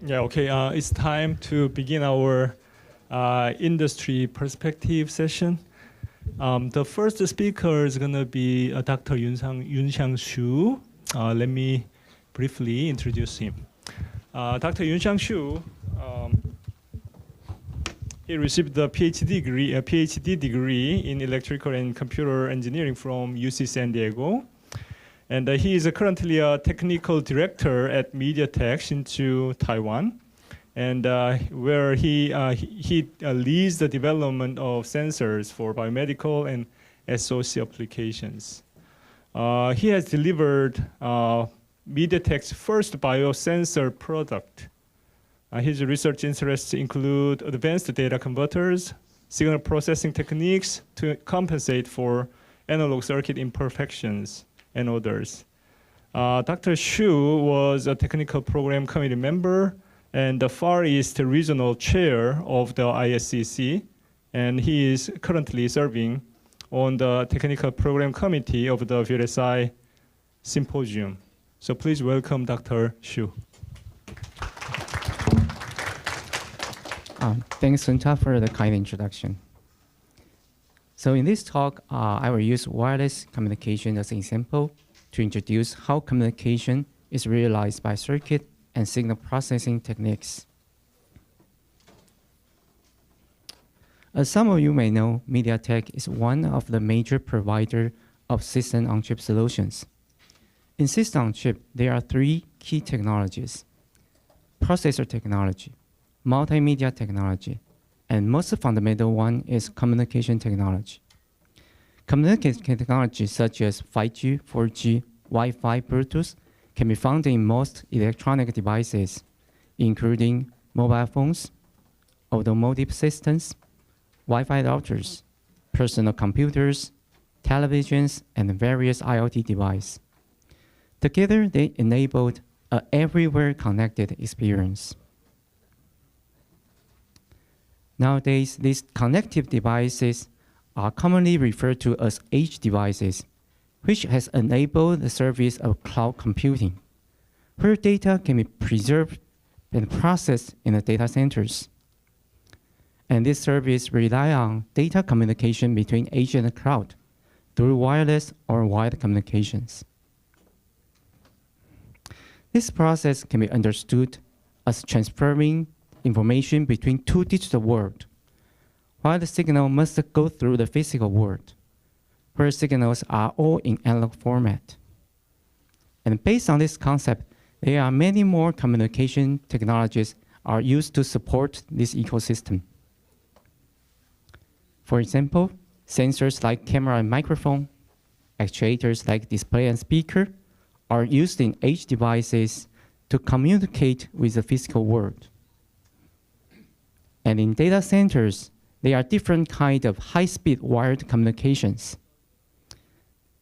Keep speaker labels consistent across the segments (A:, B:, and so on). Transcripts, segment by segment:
A: Yeah, okay. It's time to begin our industry perspective session. The first speaker is going to be Dr. Yun-Shiang Xu. Let me briefly introduce him. Dr. Yun-Shiang Xu, he received a PhD degree in electrical and computer engineering from UC San Diego. And he is currently a technical director at MediaTek Hsinchu, Taiwan, and where he leads the development of sensors for biomedical and SoC applications. He has delivered MediaTek's first biosensor product. His research interests include advanced data converters, signal processing techniques to compensate for analog circuit imperfections, and others. Dr. Xu was a technical program committee member and the Far East regional chair of the A-SSCC, and he is currently serving on the technical program committee of the VLSI Symposium. So please welcome Dr. Xu.
B: Thanks, Sunta, for the kind introduction. So in this talk, I will use wireless communication as an example to introduce how communication is realized by circuit and signal processing techniques. As some of you may know, MediaTek is one of the major providers of system-on-chip solutions. In system-on-chip, there are three key technologies: processor technology, multimedia technology, and most fundamental one is communication technology. Communication technology such as 5G, 4G, Wi-Fi, Bluetooth can be found in most electronic devices, including mobile phones, automotive systems, Wi-Fi routers, personal computers, televisions, and various IoT devices. Together, they enabled an everywhere connected experience. Nowadays, these connective devices are commonly referred to as edge devices, which has enabled the service of cloud computing, where data can be preserved and processed in the data centers. And this service relies on data communication between edge and the cloud through wireless or wired communications. This process can be understood as transferring information between two digital worlds, while the signal must go through the physical world, where signals are all in analog format. And based on this concept, there are many more communication technologies are used to support this ecosystem. For example, sensors like camera and microphone, actuators like display and speaker are used in edge devices to communicate with the physical world. And in data centers, there are different kinds of high-speed wired communications,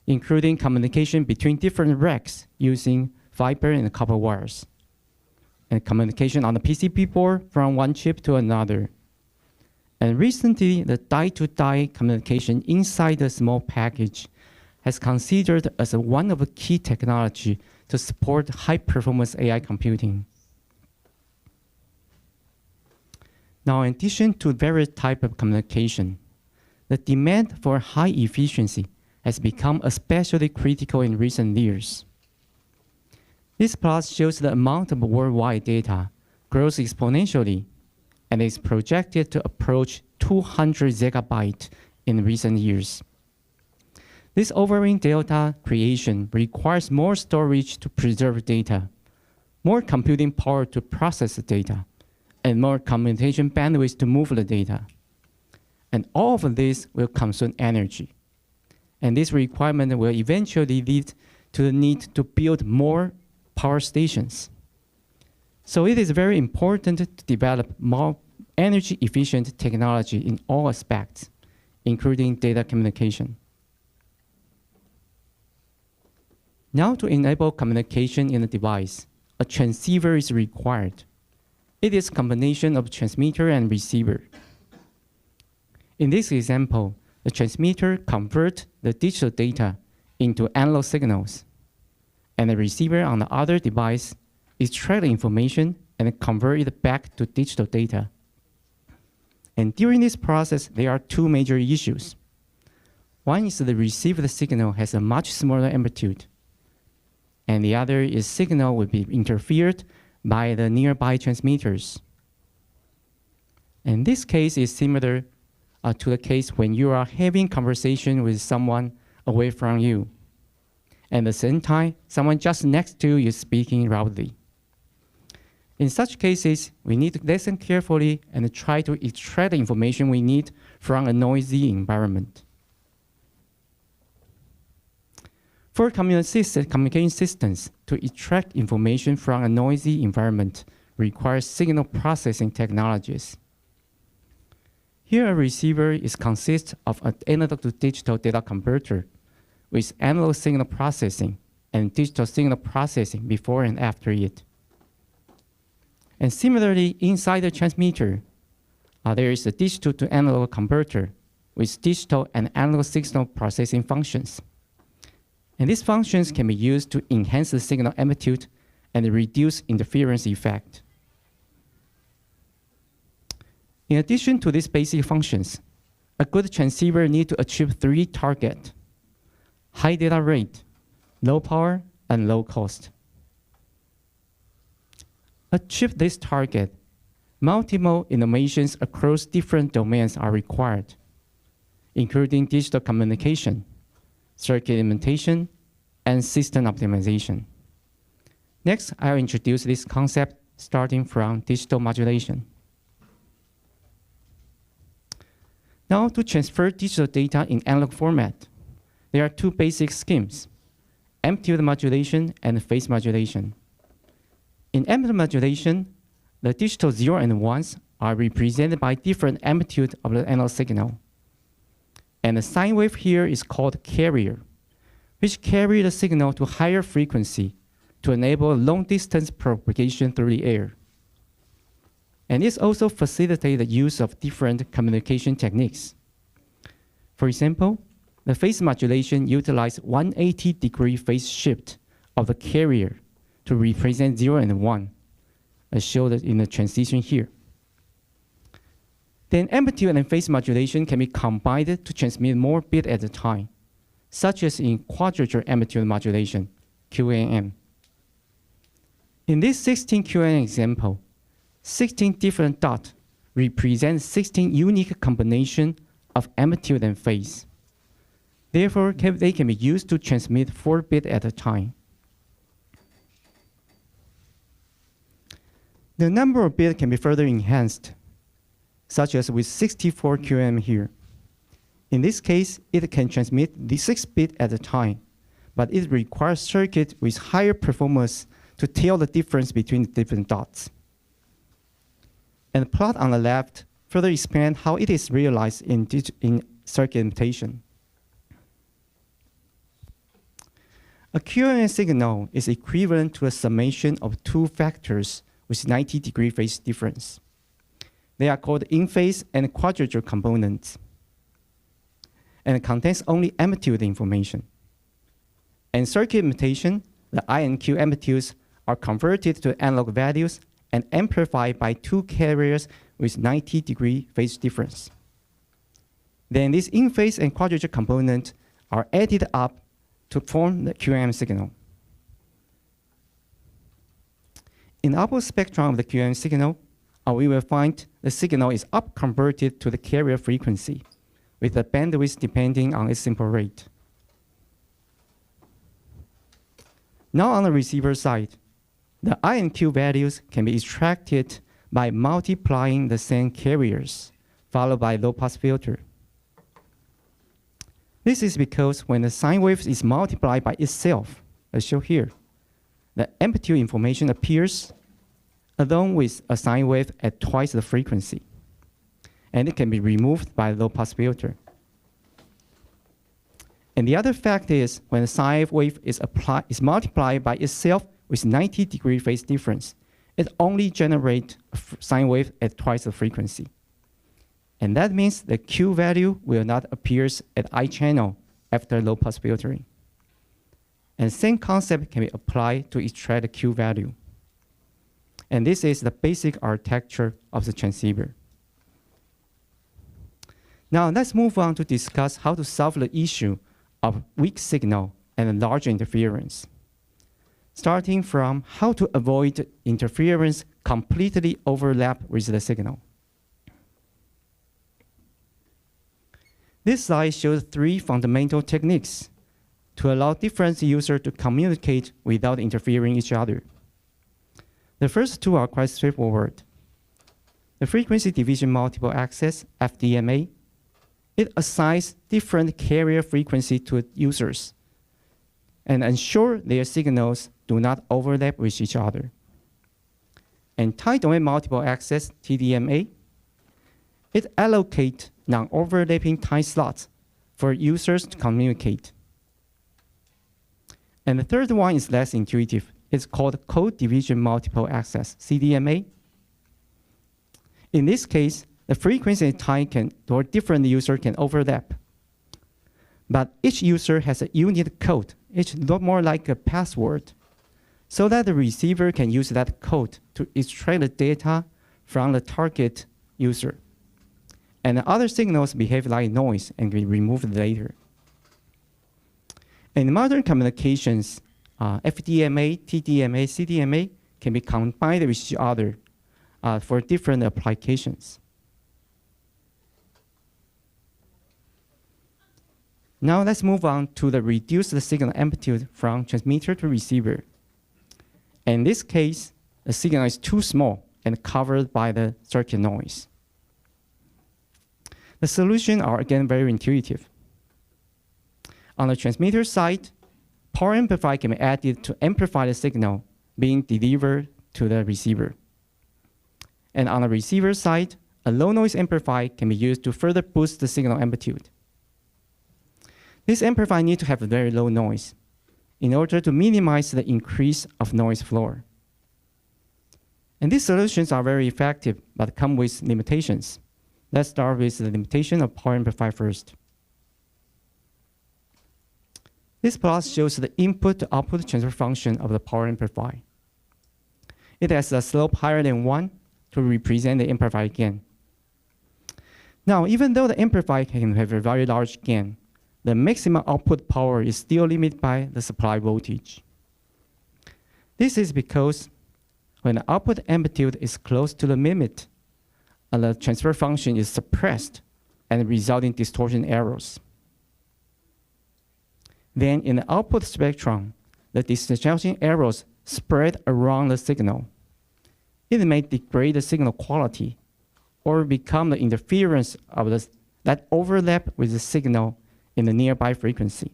B: including communication between different racks using fiber and copper wires, and communication on the PCB board from one chip to another. And recently, the die-to-die communication inside a small package has considered as one of the key technology to support high-performance AI computing. Now, in addition to various types of communication, the demand for high efficiency has become especially critical in recent years. This plot shows the amount of worldwide data grows exponentially and is projected to approach 200 zettabytes in recent years. This overwhelming data creation requires more storage to preserve data, more computing power to process the data, and more computation bandwidth to move the data. And all of this will consume energy. And this requirement will eventually lead to the need to build more power stations. So it is very important to develop more energy efficient technology in all aspects, including data communication. Now, to enable communication in a device, a transceiver is required. It is a combination of transmitter and receiver. In this example, the transmitter converts the digital data into analog signals, and the receiver on the other device extracts the information and convert it back to digital data. And during this process, there are two major issues. One is the received signal has a much smaller amplitude, and the other is signal will be interfered by the nearby transmitters. And this case is similar to the case when you are having conversation with someone away from you. And at the same time, someone just next to you is speaking loudly. In such cases, we need to listen carefully and try to extract the information we need from a noisy environment. For communication systems, to extract information from a noisy environment requires signal processing technologies. Here, a receiver consists of an analog to digital data converter with analog signal processing and digital signal processing before and after it. And similarly, inside the transmitter, there is a digital to analog converter with digital and analog signal processing functions. And these functions can be used to enhance the signal amplitude and reduce interference effect. In addition to these basic functions, a good transceiver needs to achieve three targets: high data rate, low power, and low cost. Achieve this target, multiple innovations across different domains are required, including digital communication, circuit implementation, and system optimization. Next, I'll introduce this concept starting from digital modulation. Now, to transfer digital data in analog format, there are two basic schemes: amplitude modulation and phase modulation. In amplitude modulation, the digital 0 and 1s are represented by different amplitude of the analog signal. And the sine wave here is called carrier, which carry the signal to higher frequency to enable long distance propagation through the air. And this also facilitates the use of different communication techniques. For example, the phase modulation utilizes 180-degree phase shift of the carrier to represent 0 and 1, as shown in the transition here. Then amplitude and phase modulation can be combined to transmit more bits at a time, such as in quadrature amplitude modulation, QAM. In this 16 QAM example, 16 different dots represent 16 unique combinations of amplitude and phase. Therefore, they can be used to transmit 4 bits at a time. The number of bits can be further enhanced, such as with 64 QM here. In this case, it can transmit the 6 bits at a time, but it requires circuit with higher performance to tell the difference between the different dots. And the plot on the left further explains how it is realized in circuit implementation. A QAM signal is equivalent to a summation of two factors with 90-degree phase difference. They are called in-phase and quadrature components, and it contains only amplitude information. In circuit implementation, the I and Q amplitudes are converted to analog values and amplified by two carriers with 90-degree phase difference. Then these in-phase and quadrature components are added up to form the QAM signal. In the upper spectrum of the QAM signal, we will find the signal is up-converted to the carrier frequency, with the bandwidth depending on its simple rate. Now on the receiver side, the I and Q values can be extracted by multiplying the same carriers, followed by low-pass filter. This is because when the sine wave is multiplied by itself, as shown here, the amplitude information appears along with a sine wave at twice the frequency, and it can be removed by a low-pass filter. And the other fact is when the sine wave is multiplied by itself with 90-degree phase difference, it only generates a sine wave at twice the frequency. And that means the Q value will not appear at I channel after low-pass filtering. And same concept can be applied to extract the Q value. And this is the basic architecture of the transceiver. Now let's move on to discuss how to solve the issue of weak signal and large interference. Starting from how to avoid interference completely overlap with the signal. This slide shows 3 fundamental techniques to allow different users to communicate without interfering each other. The first 2 are quite straightforward. The frequency division multiple access, FDMA, it assigns different carrier frequency to users and ensure their signals do not overlap with each other. And time domain multiple access, TDMA, it allocates non-overlapping time slots for users to communicate. And the third one is less intuitive. It's called code division multiple access, CDMA. In this case, the frequency and time or different user can overlap. But each user has a unique code. It's not more like a password, so that the receiver can use that code to extract the data from the target user. And the other signals behave like noise and be removed later. In modern communications, FDMA, TDMA, CDMA can be combined with each other for different applications. Now let's move on to the reduce the signal amplitude from transmitter to receiver. In this case, the signal is too small and covered by the circuit noise. The solutions are again very intuitive. On the transmitter side, power amplifier can be added to amplify the signal being delivered to the receiver. And on the receiver side, a low noise amplifier can be used to further boost the signal amplitude. This amplifier needs to have a very low noise in order to minimize the increase of noise floor. And these solutions are very effective, but come with limitations. Let's start with the limitation of power amplifier first. This plot shows the input to output transfer function of the power amplifier. It has a slope higher than 1 to represent the amplifier gain. Now, even though the amplifier can have a very large gain, the maximum output power is still limited by the supply voltage. This is because when the output amplitude is close to the limit, the transfer function is suppressed and resulting distortion errors. Then in the output spectrum, the distortion errors spread around the signal. It may degrade the signal quality or become the interference of that overlap with the signal in the nearby frequency.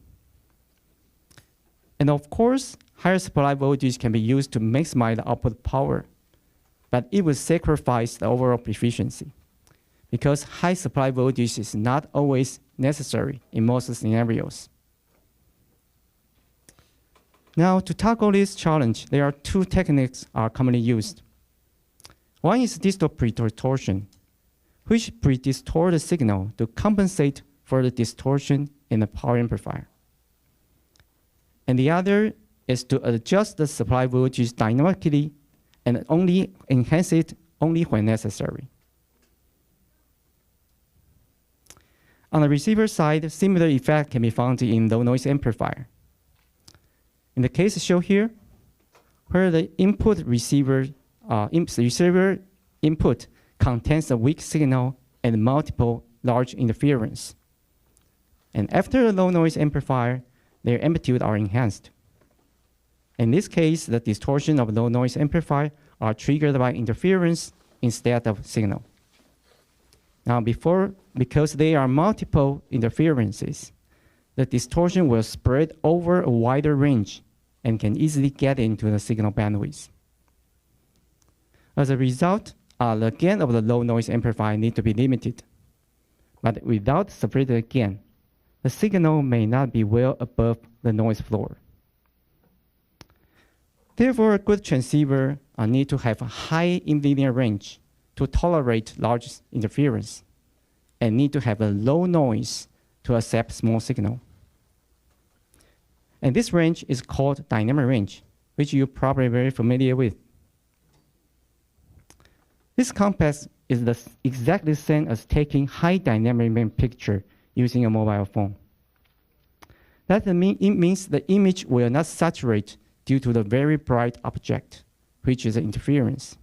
B: And of course, higher supply voltage can be used to maximize the output power, but it will sacrifice the overall efficiency because high supply voltage is not always necessary in most scenarios. Now, to tackle this challenge, there are 2 techniques are commonly used. One is distal pre-distortion, which pre-distort the signal to compensate for the distortion in the power amplifier. And the other is to adjust the supply voltage dynamically and only enhance it only when necessary. On the receiver side, similar effect can be found in low noise amplifier. In the case shown here, where the receiver input contains a weak signal and multiple large interference. And after the low noise amplifier, their amplitude are enhanced. In this case, the distortion of low noise amplifier are triggered by interference instead of signal. Now because there are multiple interferences, the distortion will spread over a wider range and can easily get into the signal bandwidth. As a result, the gain of the low noise amplifier need to be limited. But without sufficient gain, the signal may not be well above the noise floor. Therefore, a good transceiver need to have a high nonlinear range to tolerate large interference and need to have a low noise to accept small signal. And this range is called dynamic range, which you're probably very familiar with. This complex is exactly the same as taking high dynamic range picture using a mobile phone. It means the image will not saturate due to the very bright object, which is interference.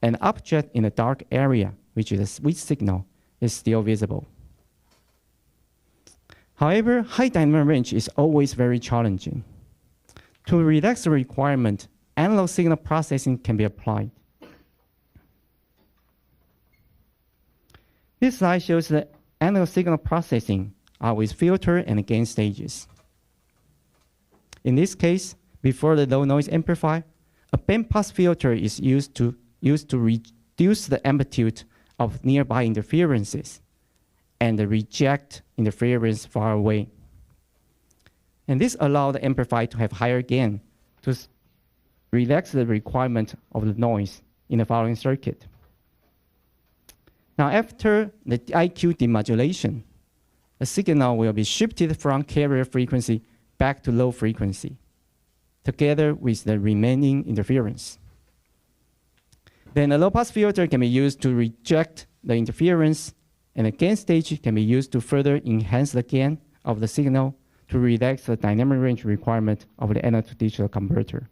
B: An object in a dark area, which is a weak signal, is still visible. However, high dynamic range is always very challenging. To relax the requirement, analog signal processing can be applied. This slide shows the analog signal processing with filter and gain stages. In this case, before the low noise amplifier, a bandpass filter is used to reduce the amplitude of nearby interferences and reject interference far away. And this allows the amplifier to have higher gain to relax the requirement of the noise in the following circuit. Now, after the IQ demodulation, the signal will be shifted from carrier frequency back to low frequency, together with the remaining interference. Then a low-pass filter can be used to reject the interference, and the gain stage can be used to further enhance the gain of the signal to relax the dynamic range requirement of the analog-to-digital converter.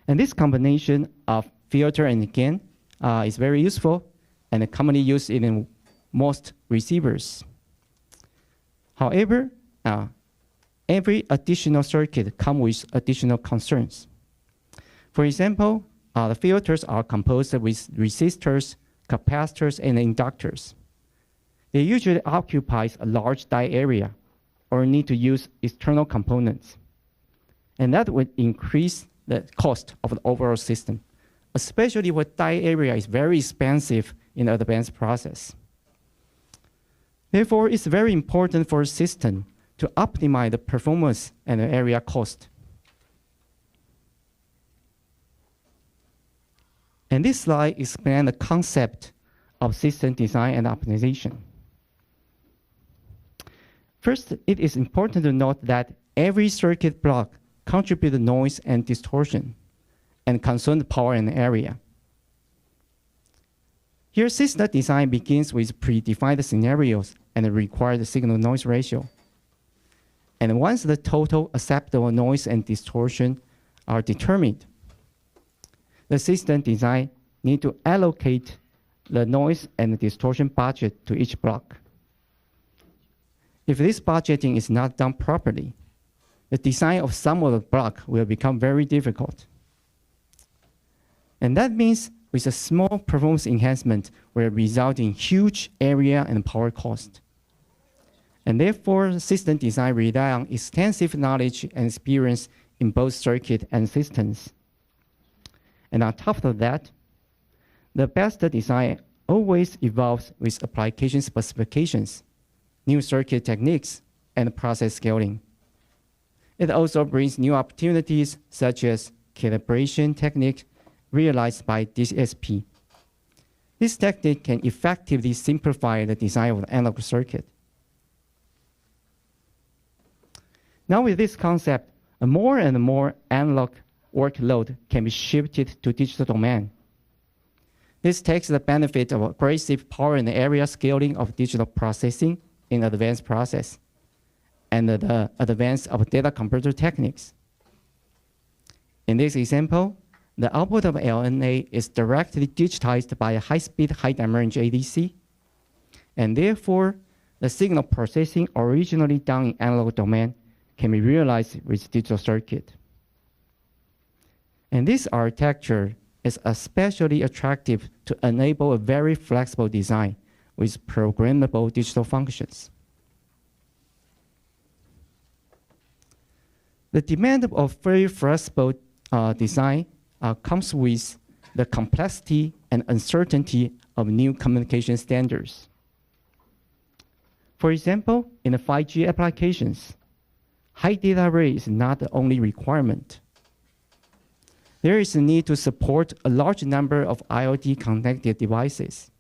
B: And this combination of filter and gain is very useful and commonly used in most receivers. However, every additional circuit comes with additional concerns. For example, the filters are composed with resistors, capacitors, and inductors. They usually occupy a large die area or need to use external components. And that would increase the cost of the overall system, especially when die area is very expensive in the advanced process. Therefore, it's very important for a system to optimize the performance and the area cost. And this slide explains the concept of system design and optimization. First, it is important to note that every circuit block contributes noise and distortion and consumes power and area. Here, system design begins with predefined scenarios and the required signal-noise ratio. And once the total acceptable noise and distortion are determined, the system design needs to allocate the noise and distortion budget to each block. If this budgeting is not done properly, the design of some of the block will become very difficult. And that means with a small performance enhancement will result in huge area and power cost. And therefore, system design relies on extensive knowledge and experience in both circuit and systems. And on top of that, the best design always evolves with application specifications, new circuit techniques, and process scaling. It also brings new opportunities such as calibration technique realized by DSP. This technique can effectively simplify the design of the analog circuit. Now with this concept, a more and more analog workload can be shifted to digital domain. This takes the benefit of aggressive power and area scaling of digital processing in advanced process and the advance of data converter techniques. In this example, the output of LNA is directly digitized by a high-speed, high-dynamic range ADC, and therefore, the signal processing originally done in analog domain can be realized with digital circuit. And this architecture is especially attractive to enable a very flexible design with programmable digital functions. The demand of very flexible design comes with the complexity and uncertainty of new communication standards. For example, in the 5G applications, high data rate is not the only requirement. There is a need to support a large number of IoT connected devices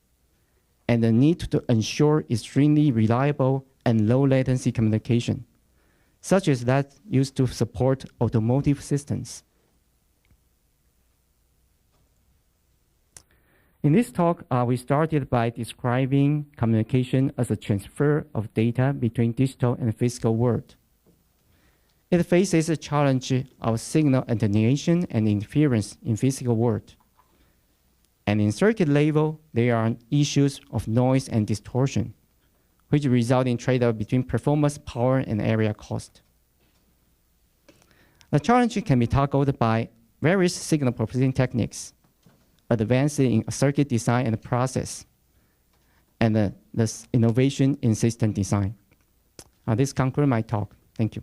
B: and the need to ensure extremely reliable and low latency communication, such as that used to support automotive systems. In this talk, we started by describing communication as a transfer of data between digital and physical world. It faces a challenge of signal attenuation and interference in physical world. And in circuit level, there are issues of noise and distortion, which result in trade-off between performance, power, and area cost. The challenge can be tackled by various signal processing techniques, advancing in circuit design and process, and this innovation in system design. This concludes my talk. Thank you.